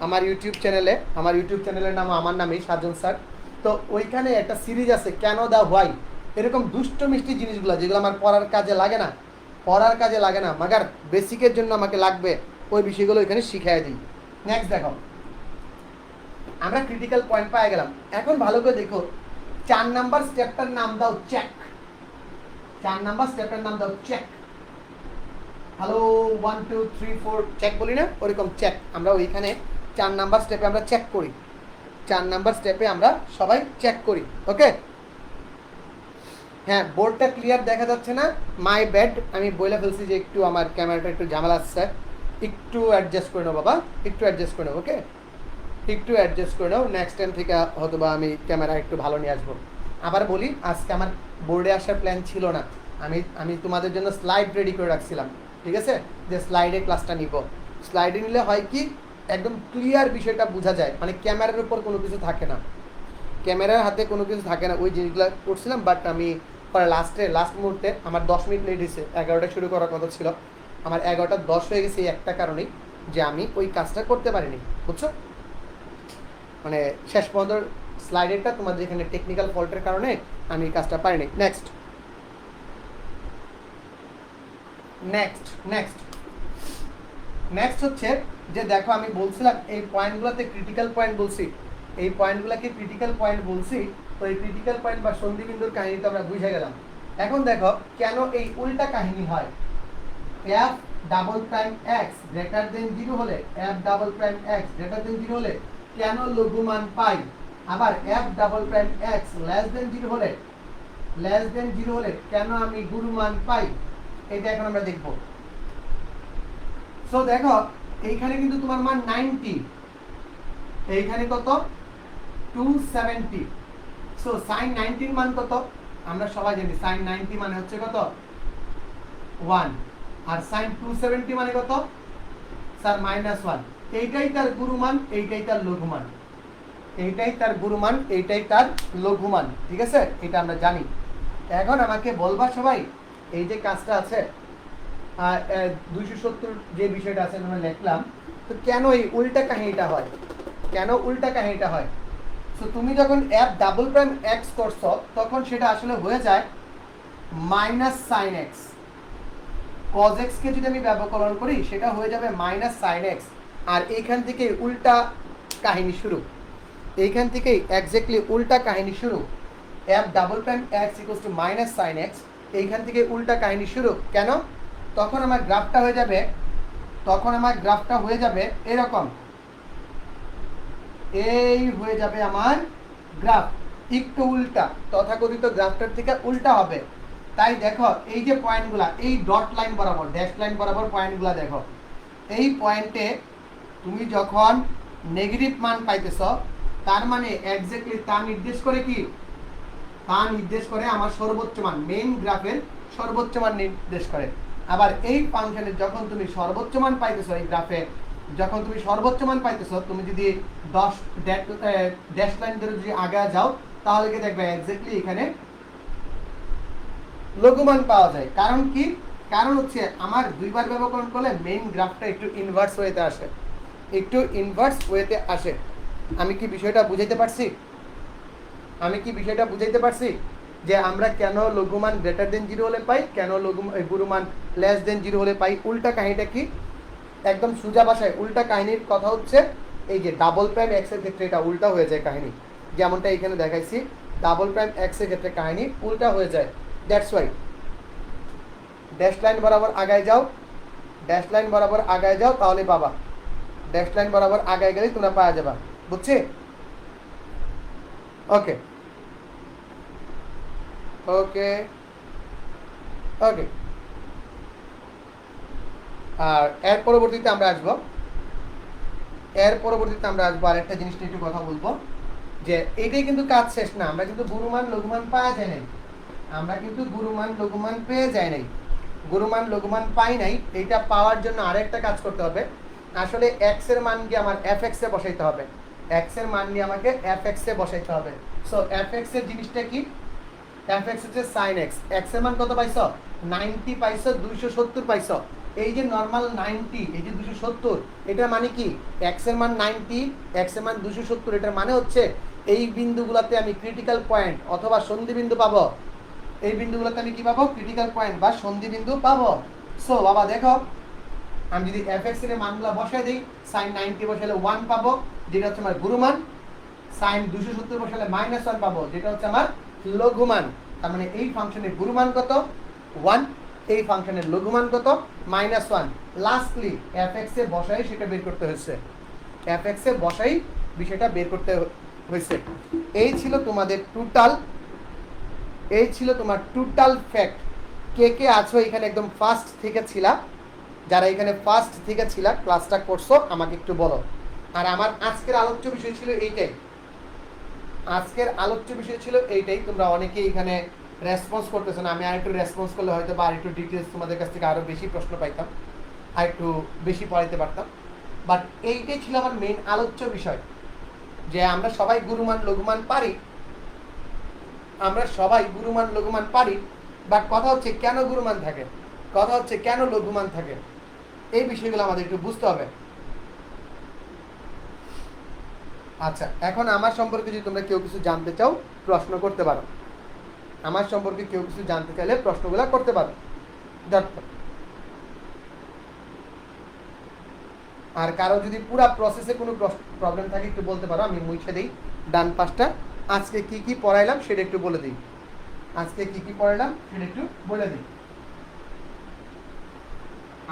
আমার ইউটিউব চ্যানেলে, আমার ইউটিউব চ্যানেলের নাম আমার নামেই সাজন স্যার। তো ওইখানে একটা সিরিজ আছে কেন দা হোয়াই, এরকম দুষ্ট মিষ্টি জিনিসগুলো যেগুলো আমার পড়ার কাজে লাগে না, মাগার বেসিকের জন্য আমাকে লাগবে, ওই বিষয়গুলো ওইখানে শিখিয়ে দিই। নেক্সট দেখো আমরা ক্রিটিক্যাল পয়েন্ট পাই গেলাম। এখন ভালো করে দেখো 4 নাম্বার স্টেপটার নাম দাও চেক। 4 নাম্বার স্টেপটার নাম দাও চেক। হ্যালো 1 2 3 4 চেক বলি না, ওরকম চেক। আমরা ওইখানে 4 নাম্বার স্টেপে আমরা চেক করি, 4 নাম্বার স্টেপে আমরা সবাই চেক করি। ওকে হ্যাঁ, বোর্ডটা ক্লিয়ার দেখা যাচ্ছে না, মাই ব্যাড, আমি বলে ফেলছি যে একটু আমার ক্যামেরাটা একটু ঝামেলা আসছে, একটু অ্যাডজাস্ট করে নাও বাবা, একটু অ্যাডজাস্ট করে নাও। ওকে একটু অ্যাডজাস্ট করে নাও, নেক্সট টাইম থেকে হয়তো বা আমি ক্যামেরা একটু ভালো নিয়ে আসবো। আবার বলি আজকে আমার বোর্ডে আসার প্ল্যান ছিল না, আমি আমি তোমাদের জন্য স্লাইড রেডি করে রাখছিলাম, ঠিক আছে, যে স্লাইডে ক্লাসটা নিব। স্লাইডে নিলে হয় কি একদম ক্লিয়ার বিষয়টা বোঝা যায়, মানে ক্যামেরার উপর কোনো কিছু থাকে না, ক্যামেরার হাতে কোনো কিছু থাকে না, ওই জিনিসগুলো করছিলাম। বাট আমি পরে লাস্ট মুহূর্তে আমার 10 মিনিট লেট হয়েছে, 11টা শুরু করার কথা ছিল, আমার 11টা 10 হয়ে গেছে এই একটা কারণেই, যে আমি ওই কাজটা করতে পারিনি, বুঝছো, মানে শেষ পর্যন্ত স্লাইডেরটা তোমাদের এখানে টেকনিক্যাল ফল্টের কারণে আমি এই কাজটা পারিনি। নেক্সট নেক্সট নেক্সট নেক্সট হচ্ছে যে দেখো আমি বলছিলাম এই পয়েন্টগুলোতে ক্রিটিক্যাল পয়েন্ট বলছি, এই পয়েন্টগুলোকে ক্রিটিক্যাল পয়েন্ট বলছি। তো এই ক্রিটিক্যাল পয়েন্ট বা সন্ধিবিন্দুর কাহিনী তো আমরা বুঝে গেলাম। এখন দেখো কেন এই উল্টা কাহিনী হয়। F double prime x greater than 0 হলে, F double prime x greater than 0 হলে কেন লঘুমান পাই, আবার F double prime x less than 0 হলে, লেস দেন 0 হলে কেন আমি গুরুমান পাই, এটা এখন আমরা দেখব। সো দেখো এইখানে কিন্তু তোমার মান 90, এইখানে কত 270। সো sin 90 মান কত, আমরা সবাই জানি sin 90 মানে হচ্ছে কত 1, আর sin 270 মানে কত স্যার -1। এইটাই তার গুরুমান, এইটাই তার লঘুমান, এইটাই তার গুরুমান, এইটাই তার লঘুমান, ঠিক আছে, এটা আমরা জানি। এখন আমাকে বলবা সবাই এই যে কাজটা আছে 270 যে বিষয়টা আছে আমরা লিখলাম, তো কেন এই উল্টা কাহিনীটা হয়, কেন উল্টা কাহিনীটা হয়। সো তুমি যখন f ডাবল প্রাইম x করছো তখন সেটা আসলে হয়ে যায় -sin x, cos x কে যদি আমি ব্যবকলন করি সেটা হয়ে যাবে -sin x। আর এইখান থেকে উল্টা কাহিনী শুরু, এইখান থেকেই এক্স্যাক্টলি উল্টা কাহিনী শুরু। f double prime x -sin x, এইখান থেকে উল্টা কাহিনী শুরু। কেন, তখন আমার গ্রাফটা হয়ে যাবে, তখন আমার গ্রাফটা হয়ে যাবে এরকম, এই হয়ে যাবে আমার গ্রাফ, একটু উল্টা, তথাকথিত গ্রাফটার থেকে উল্টা হবে। তাই দেখো এই যে পয়েন্টগুলা, এই ডট লাইন বরাবর ড্যাশ লাইন বরাবর পয়েন্টগুলা দেখো, এই পয়েন্টে তুমি যখন নেগেটিভ মান পাইতেছ তার মানে এক্স্যাক্টলি তা নির্দেশ করে কি, তা নির্দেশ করে আমার সর্বোচ্চ মান, মেইন গ্রাফের সর্বোচ্চ মান নির্দেশ করে। আবার এই ফাংশনে যখন তুমি সর্বোচ্চ মান পাইতেছ, এই গ্রাফে যখন তুমি সর্বোচ্চ মান পাইতেছ, তুমি যদি 10 ড্যাশ লাইন ধরে যদি আগে যাও তাহলে কি দেখবে এক্স্যাক্টলি এখানে লঘুমান পাওয়া যায়। কারণ কি, কারণ হচ্ছে আমার দুইবার ব্যবকলন করলে মেইন গ্রাফটা একটু ইনভার্স ওয়েতে আসে, একটু ইনভার্স ওয়েতে আসে। আমি কি বিষয়টা বুঝাইতে পারছি, আমি কি বিষয়টা বুঝাইতে পারছি যে আমরা কেন লঘুমান গ্রেটার দেন 0 হলে পাই, কেন গুরুমান লেস দেন 0 হলে পাই। উল্টা কাহিনীটা কি, একদম সোজা ভাষায় উল্টা কাহিনীর কথা হচ্ছে এই যে ডাবল প্রাইম এক্স এর ক্ষেত্রে এটা উল্টা হয়ে যায় কাহিনী, যেমনটা এখানে দেখাইছি ডাবল প্রাইম এক্স এর ক্ষেত্রে কাহিনী উল্টা হয়ে যায়। দ্যাটস ওয়াই ড্যাশ লাইন বরাবর আগায় যাও, ড্যাশ লাইন বরাবর আগায় যাও তাহলে পাবা, ড্যাশ লাইন বরাবর আগায় গেলেই তোমরা পাওয়া যাবা, বুঝছি। ওকে ওকে ওকে, আর এর পরবর্তীতে আমরা আসবো, এর পরবর্তীতে আমরা আসবো আরেকটা জিনিস নিয়ে একটু কথা বলবো, যে এটাই কিন্তু কাজ শেষ না, আমরা কিন্তু গুরুমান লঘুমান পাওয়া যায় নাই, আমরা কিন্তু গুরুমান লঘুমান পেয়ে যাই নাই, গুরুমান লঘুমান পাই নাই। এইটা পাওয়ার জন্য আরেকটা কাজ করতে হবে, আসলে এক্স এর মান গিয়ে আমার এফ এক্স এ বসাইতে হবে, এক্স এর মান নিয়ে আমাকে এফ এক্স এ বসাইতে হবে। সো এফ এক্স এর জিনিসটা কি, এফ এক্স হচ্ছে সাইন এক্স, এক্স এর মান কত পাইছো 90 পাইছো, 270 পাইছো। এই যে নরমাল 90, এই যে 270, এটার মানে কি এক্স এর মান 90, এক্স এর মান 270, এটার মানে হচ্ছে এই বিন্দুগুলোতে আমি ক্রিটিক্যাল পয়েন্ট অথবা সন্ধি বিন্দু পাবো, এই বিন্দুগুলোতে আমি কি পাবো, ক্রিটিক্যাল পয়েন্ট বা সন্ধি বিন্দু পাবো। সো বাবা দেখো আমি যদি এফ এক্স এর মানগুলো বসাই দিই, সাইন 90 বসালে 1 পাবো যেটা হচ্ছে আমার গুরুমান, সাইন 270 বসালে -1 পাবো যেটা হচ্ছে আমার লঘুমান। তার মানে এই ফাংশনের গুরুমান কত 1, এই ফাংশনের লঘুমান কত -1। লাস্টলি এফ এক্স এ বসাই সেটা বের করতে হয়েছে, এফ এক্স এ বসাই বিষয়টা বের করতে হয়েছে। এই ছিল তোমাদের টোটাল, এই ছিল তোমার টোটাল ফ্যাক্ট। কে কে আছো এখানে একদম ফার্স্ট থেকে ছিলা, যারা এখানে ফার্স্ট থেকে ছিলা ক্লাসটা করছো আমাকে একটু বলো। আর আমার আজকের আলোচ্য বিষয় ছিল এইটাই, আজকের আলোচ্য বিষয় ছিল এইটাই। তোমরা অনেকেই এখানে রেসপন্স করতেছে না। আমি আরেকটু রেসপন্স করলে হয়তো বা আরেকটু ডিটেলস তোমাদের কাছ থেকে আরও বেশি প্রশ্ন পাইতাম, আর একটু বেশি পড়াইতে পারতাম। বাট এইটাই ছিল আমার মেইন আলোচ্য বিষয়, যে আমরা সবাই গুরুমান লঘুমান পারি, আমরা সবাই গুরুমান লঘুমান পারি, বাট কথা হচ্ছে কেন গুরুমান থাকে, কথা হচ্ছে কেন লঘুমান থাকে, এই বিষয়গুলো আমাদের একটু বুঝতে হবে। আচ্ছা, এখন আমার সম্পর্কে যদি তোমরা কেউ কিছু জানতে চাও প্রশ্ন করতে পারো, আমার সম্পর্কে কেউ কিছু জানতে চাইলে প্রশ্নগুলো করতে পারো। আর কারো যদি পুরো প্রসেসে কোনো প্রবলেম থাকে একটু বলতে পারো, আমি মুছে দিই ডান পাশটা। আজকে কি কি পড়াইলাম সেটা একটু বলে দিই, আজকে কি কি পড়াইলাম সেটা একটু বলে দিই,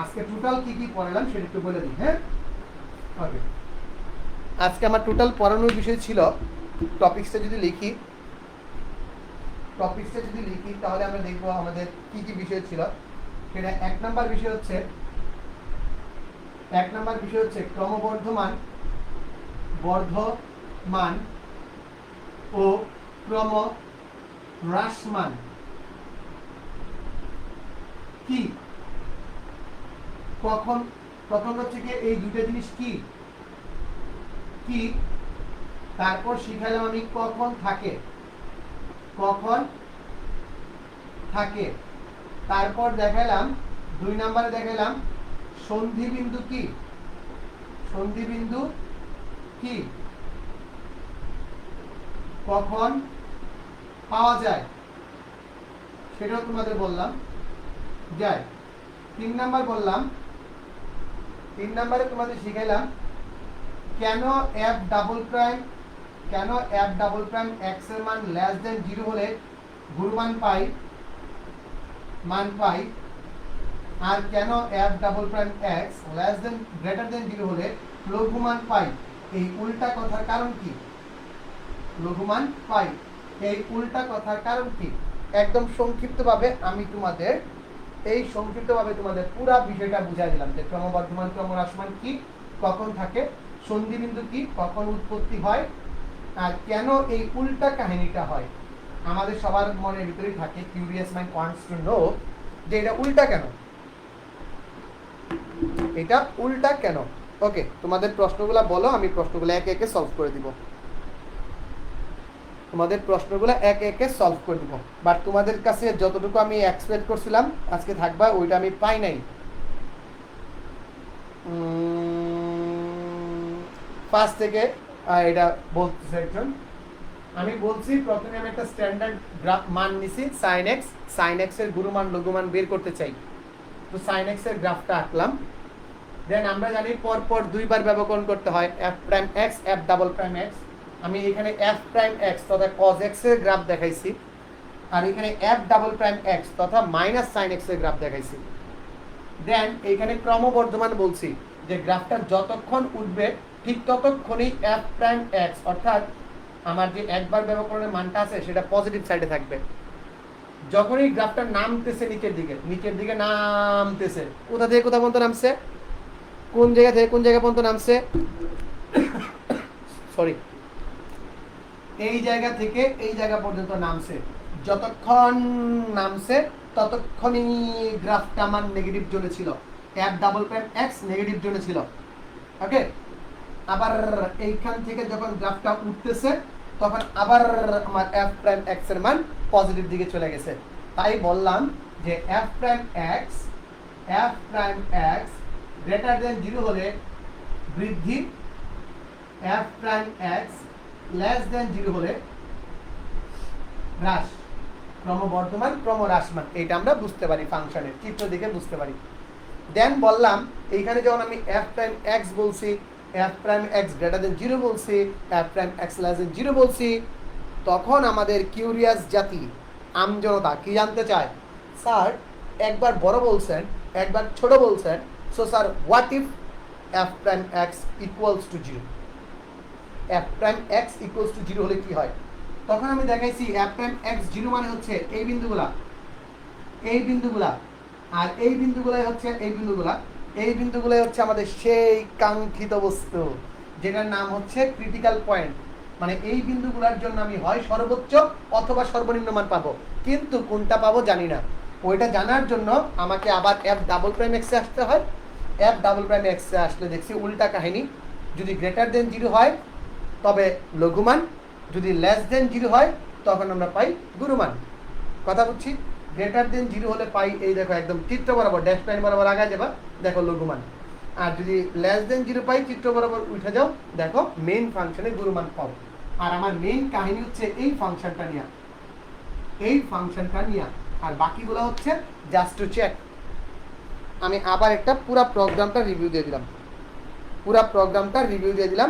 আজকে টোটাল কি কি পড়াইলাম সেটা একটু বলে দিই। হ্যাঁ, ওকে। আজকে আমার টোটাল পড়ানোর বিষয় ছিল, টপিক্সটা যদি লিখি তাহলে আমরা দেখবো আমাদের কি কি বিষয় ছিল। সেটা এক নাম্বার বিষয় হচ্ছে ক্রমবর্ধমান ও ক্রমহ্রাসমান কি, কখন, প্রথম হচ্ছে কি এই দুটো জিনিস কি কি, তারপর শিখাইলাম আমি কখন থাকে, তারপর দেখাইলাম 2 নম্বরে দেখাইলাম সন্ধিবিন্দু কি, কখন পাওয়া যায় সেটাও তোমাদের বললাম যায়। 3 নম্বরে তোমাদের শিখাইলাম কেন f ডাবল প্রাইম x এর মান লেস দেন 0 হলে গুরুমান পাই, আর কেন f double prime x less than greater than 0 হলে লঘুমান পাই। এই উল্টা কথার কারণ কি, লঘুমান পাই, এই উল্টা কথার কারণ কি, একদম সংক্ষিপ্তভাবে আমি তোমাদের পুরো বিষয়টা বুঝাই দিলাম যে ক্রমবর্ধমান ক্রমহ্রাসমান কি, কখন থাকে, সন্ধিবিন্দু কি, কখন উৎপত্তি হয়, আর কেন এই উল্টা কাহিনীটা হয়। আমাদের সবার মনের ভিতরেই থাকে, curious mind wants to know, যে এটা উল্টা কেন, ওকে। তোমাদের প্রশ্নগুলো বলো, আমি প্রশ্নগুলো একে একে সলভ করে দিব, বাট তোমাদের কাছে যতটুকু আমি এক্সপেক্ট করছিলাম আজকে থাকবা ওইটা আমি পাই নাই। ফার্স্ট থেকে এটা বলতেছে একজন, আমি বলছি প্রথমে আমি একটা স্ট্যান্ডার্ড গ্রাফ মান নিছি sin x এর গুরুমান লঘুমান বের করতে চাই, তো sin x এর গ্রাফটা আঁকলাম। দেন আমরা জানি পরপর দুইবার ব্যবকরণ করতে হয়, f prime x f double prime x। আমি এখানে f প্রাইম x তথা cos x এর গ্রাফ দেখাইছি, আর এখানে f ডাবল প্রাইম x তথা মাইনাস sin x এর গ্রাফ দেখাইছি। দেন এখানে ক্রমবর্ধমান বলছি, যে গ্রাফটা যতক্ষণ উঠবে ঠিক ততক্ষণই f প্রাইম x অর্থাৎ আমার যে একবার ব্যবকরণের মানটা আছে সেটা পজিটিভ সাইডে থাকবে। যখনই গ্রাফটা নামতেছে নিচের দিকে নামতেছে, কোথা থেকে কোথা পর্যন্ত নামছে, কোন জায়গা থেকে কোন জায়গা পর্যন্ত নামছে, সরি, এই জায়গা থেকে এই জায়গা পর্যন্ত নামছে, যতক্ষণ নামছে ততক্ষণই গ্রাফটা আমার নেগেটিভ জোনে ছিল, f double prime x negative জোনে ছিল, ওকে। আবার এইখান থেকে যখন গ্রাফটা উঠতেছে তখন আবার আমার f প্রাইম x এর মান পজিটিভ দিকে চলে গেছে। তাই বললাম যে f prime x greater than 0 হলে বৃদ্ধি, f prime x less than 0 হলে হ্রাস, ক্রমবর্ধমান ক্রমহ্রাসমান। এটা আমরা বুঝতে পারি, ফাংশনের চিত্র দেখে বুঝতে পারি। দেন বললাম এইখানে যখন আমি f প্রাইম x বলছি, f prime x greater than 0 বলছি, f prime x less than 0 বলছি, তখন আমাদের কিউরিয়াস জাতি আমজনতা কি জানতে চায়, স্যার একবার বড় বলছেন একবার ছোট বলছেন, so sir what if f prime x equals to 0, f prime x equals to 0 হলে কি হয়। তখন আমি দেখাইছি f প্রাইম x 0 মানে হচ্ছে এই বিন্দুগুলা, আর এই বিন্দুগুলাই হচ্ছে আমাদের সেই কাঙ্ক্ষিত বস্তু, যেটার নাম হচ্ছে ক্রিটিক্যাল পয়েন্ট। মানে এই বিন্দুগুলোর জন্য আমি হয় সর্বোচ্চ অথবা সর্বনিম্ন মান পাবো, কিন্তু কোনটা পাবো জানি না। ওইটা জানার জন্য আমাকে আবার এফ ডাবল প্রাইম এক্সে আসতে হয়। এফ ডাবল প্রাইম এক্সে আসলে দেখছি উল্টা কাহিনী, যদি গ্রেটার দেন 0 হয় তবে লঘুমান, যদি লেস দেন 0 হয় তখন আমরা পাই গুরুমান। কথা বুঝছি? গ্রেটার দেন 0 হলে পাই এই দেখো একদম চিত্র বরাবর ড্যাশ লাইন বরাবর আগায় যাবা, দেখো লঘুমান। আর যদি লেস দেন 0 পাই চিত্র বরাবর উঠে যাও, দেখো মেইন ফাংশনে গুরুমান পাও। আর আমার মেইন কাহিনী হচ্ছে এই ফাংশনটা নিয়ে, এই ফাংশনটা নিয়ে, আর বাকিগুলো হচ্ছে জাস্ট টু চেক। আমি আবার একটা পুরা প্রোগ্রামটা রিভিউ দিয়ে দিলাম, পুরা প্রোগ্রামটা রিভিউ দিয়ে দিলাম,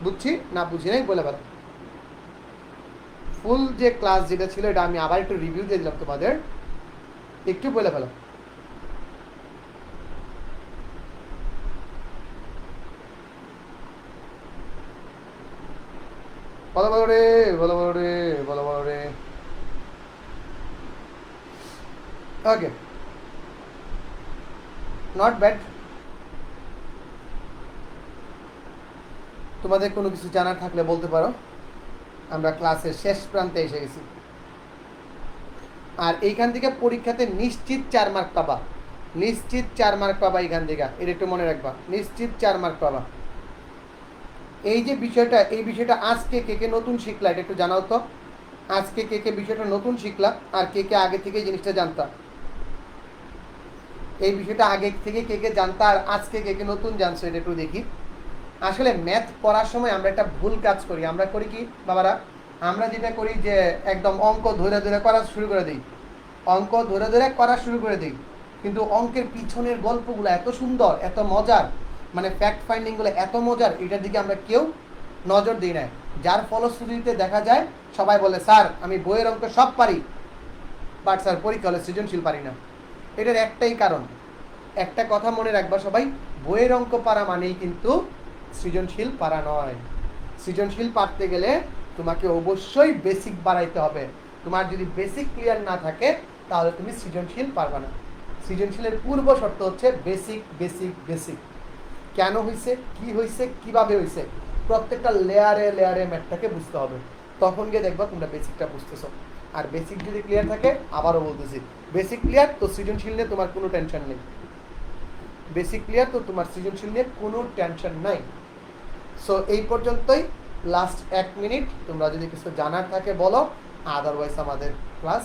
বুঝছি না বুঝি নাই বলে বেলা। ফুল যে ক্লাস যেটা ছিল এটা আমি আবার একটু রিভিউ দিয়ে দিলাম তোমাদের, একটু বলে ফেলো। বলো বলো রে, বলো বলো রে, বলো বলো রে। ওকে, নট ব্যাড। তোমাদের কোনো কিছু জানার থাকলে বলতে পারো। আমরা ক্লাসের শেষ প্রান্তে এসে গেছি। আর এইখান থেকে পরীক্ষাতে নিশ্চিত 4 মার্ক পাবা, নিশ্চিত 4 মার্ক পাবা এইখান থেকে, এটা একটু মনে রাখবা, নিশ্চিত 4 মার্ক পাবা। এই যে বিষয়টা, এই বিষয়টা আজকে কে কে নতুন শিখলা এটা একটু জানাও তো। আজকে কে কে বিষয়টা নতুন শিখলা আর কে কে আগে থেকে এই জিনিসটা জানতা? এই বিষয়টা আগে থেকে কে কে জানতা আর আজকে কে কে নতুন জানছো এটা একটু দেখি। আসলে ম্যাথ পড়ার সময় আমরা একটা ভুল কাজ করি। আমরা করি কি বাবারা, আমরা যেটা করি যে একদম অঙ্ক ধরে ধরে করা শুরু করে দিই, অঙ্ক ধরে ধরে করা শুরু করে দিই, কিন্তু অঙ্কের পিছনের গল্পগুলো এত সুন্দর, এত মজার, মানে ফ্যাক্ট ফাইন্ডিংগুলো এত মজার, এটার দিকে আমরা কেউ নজর দিই না। যার ফলশ্রুতিতে দেখা যায় সবাই বলে স্যার আমি বইয়ের অঙ্ক সব পারি, বাট স্যার পরীক্ষা হলে সৃজনশীল পারি না। এটার একটাই কারণ, একটা কথা মনে রাখবা সবাই, বইয়ের অঙ্ক পারা মানেই কিন্তু সৃজনশীল পারা নয়। সৃজনশীল পারতে গেলে তোমাকে অবশ্যই বেসিক বাড়াইতে হবে। তোমার যদি বেসিক ক্লিয়ার না থাকে তাহলে তুমি সৃজনশীল পারবে না। সৃজনশীলের পূর্ব শর্ত হচ্ছে বেসিক বেসিক বেসিক। কেন হয়েছে, কি হয়েছে, কিভাবে হয়েছে, প্রত্যেকটা লেয়ারে লেয়ারে ম্যাথটাকে বুঝতে হবে, তখন গিয়ে দেখবা তোমরা বেসিকটা বুঝতেছো। আর বেসিক যদি ক্লিয়ার থাকে, আবারও বলতেছি, বেসিক ক্লিয়ার তো সৃজনশীল নিয়ে তোমার কোনো টেনশন নেই। বেসিক ক্লিয়ার তো তোমার সৃজনশীল নিয়ে কোনো টেনশন নাই। সো এই পর্যন্তই, লাস্ট 1 মিনিট, তোমরা যদি কিছু জানার থাকে বলো, আদারওয়াইজ আমাদের ক্লাস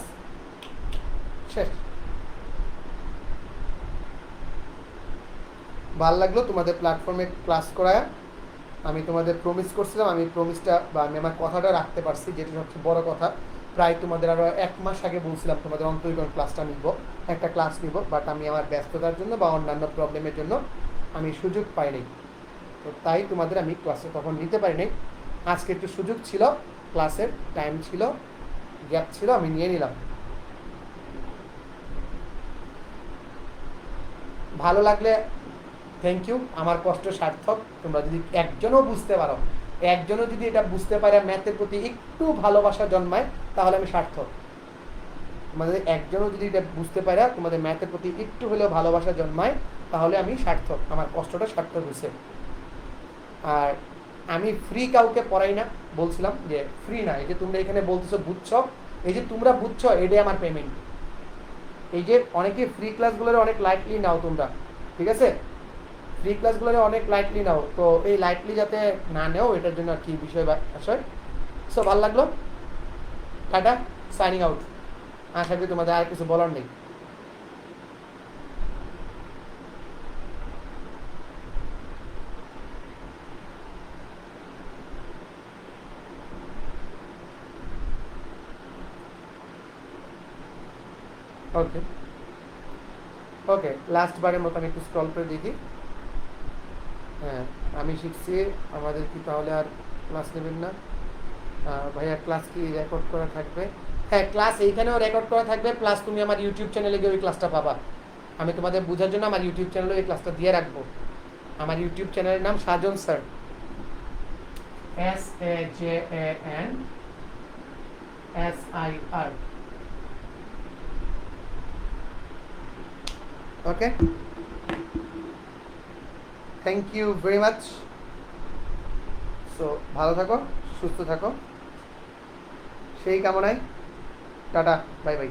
শেষ। ভালো লাগলো তোমাদের প্ল্যাটফর্মে ক্লাস করায়। আমি তোমাদের প্রমিস করছিলাম, আমি প্রমিসটা বা আমি আমার কথাটা রাখতে পারছি, যেটা সবচেয়ে বড় কথা। প্রায় তোমাদের আরও 1 মাস আগে বলছিলাম তোমাদের অন্তরীকরণ ক্লাসটা নিব, একটা ক্লাস নিব, বাট আমি আমার ব্যস্ততার জন্য বা অন্যান্য প্রবলেমের জন্য আমি সুযোগ পাইনি, তো তাই তোমাদের আমি ক্লাসে তখন নিতে পারিনি। আজকে একটু সুযোগ ছিল, ক্লাসের টাইম ছিল, গ্যাপ ছিল, আমি নিয়ে নিলাম। ভালো লাগলে থ্যাংক ইউ, আমার কষ্ট সার্থক। তোমরা যদি একজনও বুঝতে পারো, একজনও যদি এটা বুঝতে পারে, ম্যাথের প্রতি একটু ভালোবাসা জন্মায়, তাহলে আমি সার্থক। তোমাদের একজনও যদি এটা বুঝতে পারে, তোমাদের ম্যাথের প্রতি একটু হলেও ভালোবাসা জন্মায়, তাহলে আমি সার্থক, আমার কষ্টটা সার্থক হয়েছে। আর আমি ফ্রি কাউকে পড়াই না, বলছিলাম যে ফ্রি না। এই যে তোমরা এখানে বলতেছো বুঝছো, এই যে তোমরা বুঝছো, এটাই আমার পেমেন্ট। এই যে অনেকে ফ্রি ক্লাসগুলোর অনেক লাইটলি নাও তোমরা, ঠিক আছে, ফ্রি ক্লাসগুলোরে অনেক লাইটলি নাও, তো এই লাইটলি যাতে না নেও, এটার জন্য আর কি বিষয় বা আসয়। সো ভালো লাগলো, টাটা, সাইনিং আউট। আশা করি তোমাদের আর কিছু বলার নেই। ওকে ওকে, লাস্ট বারের মতো আমি একটু স্ক্রল করে দেখি। হ্যাঁ, আমি শিখছি, আমাদের কি তাহলে আর ক্লাস নেবেন না? ভাইয়া ক্লাস কি রেকর্ড করা থাকবে? হ্যাঁ, ক্লাস এইখানেও রেকর্ড করা থাকবে, প্লাস তুমি আমার ইউটিউব চ্যানেলে গিয়ে ওই ক্লাসটা পাবা। আমি তোমাদের বোঝার জন্য আমার ইউটিউব চ্যানেলে এই ক্লাসটা দিয়ে রাখবো। আমার ইউটিউব চ্যানেলের নাম Sajan sir, SAJANSIR। Okay, thank you very much. So ভালো থাকো। সুস্থ থাকো, সেই কামনায় টাটা, বাই বাই।